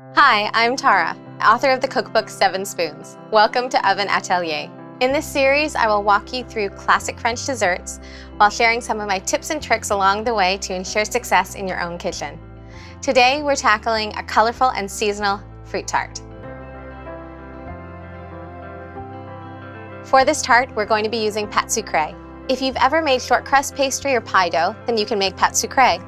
Hi, I'm Tara, author of the cookbook 7 Spoons. Welcome to Oven Atelier. In this series, I will walk you through classic French desserts while sharing some of my tips and tricks along the way to ensure success in your own kitchen. Today, we're tackling a colorful and seasonal fruit tart. For this tart, we're going to be using pâte sucrée. If you've ever made short crust pastry or pie dough, then you can make pâte sucrée.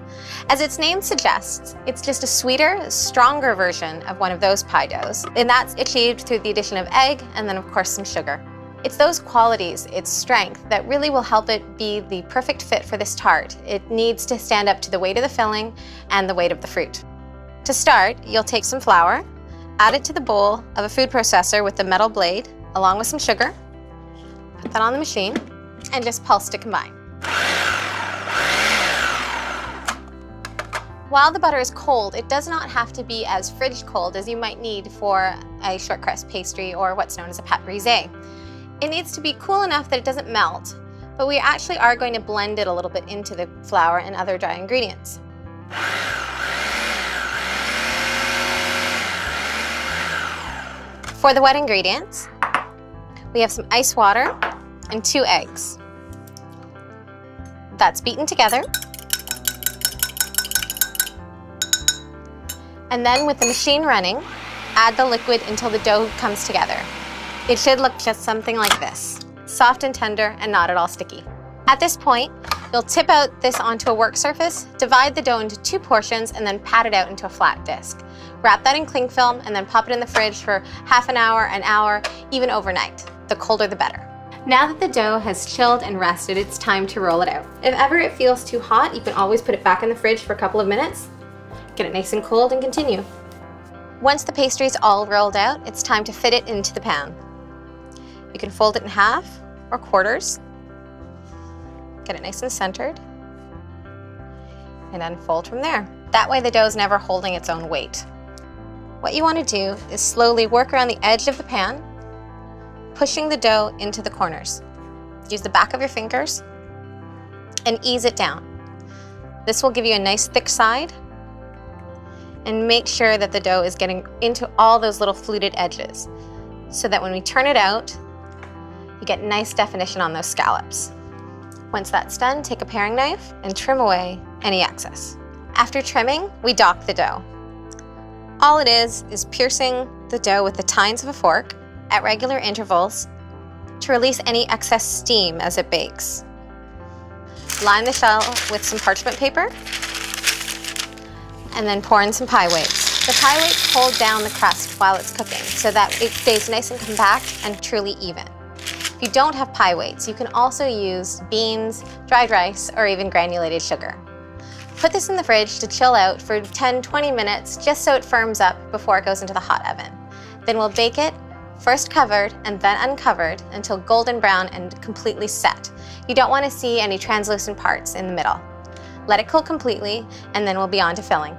As its name suggests, it's just a sweeter, stronger version of one of those pie doughs, and that's achieved through the addition of egg and then of course some sugar. It's those qualities, its strength, that really will help it be the perfect fit for this tart. It needs to stand up to the weight of the filling and the weight of the fruit. To start, you'll take some flour, add it to the bowl of a food processor with the metal blade, along with some sugar, put that on the machine, and just pulse to combine. While the butter is cold, it does not have to be as fridge cold as you might need for a short crust pastry or what's known as a pâte brisée. It needs to be cool enough that it doesn't melt, but we actually are going to blend it a little bit into the flour and other dry ingredients. For the wet ingredients, we have some ice water and 2 eggs. That's beaten together. And then with the machine running, add the liquid until the dough comes together. It should look just something like this, soft and tender and not at all sticky. At this point, you'll tip out this onto a work surface, divide the dough into 2 portions, and then pat it out into a flat disc. Wrap that in cling film and then pop it in the fridge for half an hour, even overnight. The colder the better. Now that the dough has chilled and rested, it's time to roll it out. If ever it feels too hot, you can always put it back in the fridge for a couple of minutes, get it nice and cold, and continue. Once the pastry is all rolled out, it's time to fit it into the pan. You can fold it in half or quarters, get it nice and centered, and then fold from there. That way the dough is never holding its own weight. What you want to do is slowly work around the edge of the pan, pushing the dough into the corners. Use the back of your fingers and ease it down. This will give you a nice thick side, and make sure that the dough is getting into all those little fluted edges so that when we turn it out, you get nice definition on those scallops. Once that's done, take a paring knife and trim away any excess. After trimming, we dock the dough. All it is piercing the dough with the tines of a fork at regular intervals to release any excess steam as it bakes. Line the shell with some parchment paper and then pour in some pie weights. The pie weights hold down the crust while it's cooking so that it stays nice and compact and truly even. If you don't have pie weights, you can also use beans, dried rice, or even granulated sugar. Put this in the fridge to chill out for 10-20 minutes just so it firms up before it goes into the hot oven. Then we'll bake it, first covered and then uncovered, until golden brown and completely set. You don't want to see any translucent parts in the middle. Let it cool completely, and then we'll be on to filling.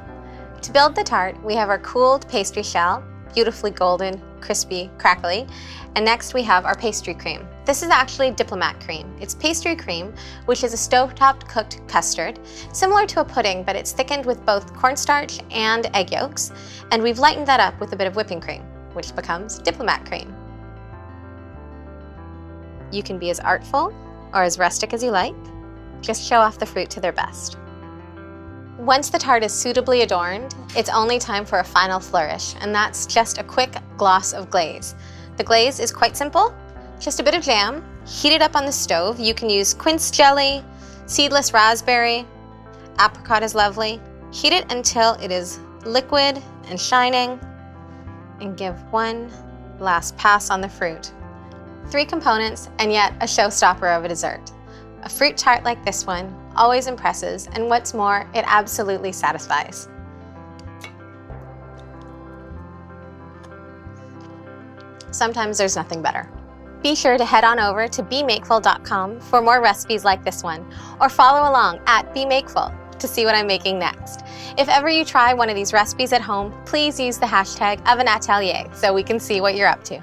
To build the tart, we have our cooled pastry shell, beautifully golden, crispy, crackly, and next we have our pastry cream. This is actually diplomat cream. It's pastry cream, which is a stove-topped cooked custard, similar to a pudding, but it's thickened with both cornstarch and egg yolks, and we've lightened that up with a bit of whipping cream, which becomes diplomat cream. You can be as artful or as rustic as you like. Just show off the fruit to their best. Once the tart is suitably adorned, it's only time for a final flourish, and that's just a quick gloss of glaze. The glaze is quite simple, just a bit of jam, heat it up on the stove. You can use quince jelly, seedless raspberry, apricot is lovely. Heat it until it is liquid and shining, and give one last pass on the fruit. 3 components, and yet a showstopper of a dessert. A fruit tart like this one always impresses, and what's more, it absolutely satisfies. Sometimes there's nothing better. Be sure to head on over to bemakeful.com for more recipes like this one, or follow along at @bemakeful to see what I'm making next. If ever you try one of these recipes at home, please use the hashtag Oven Atelier so we can see what you're up to.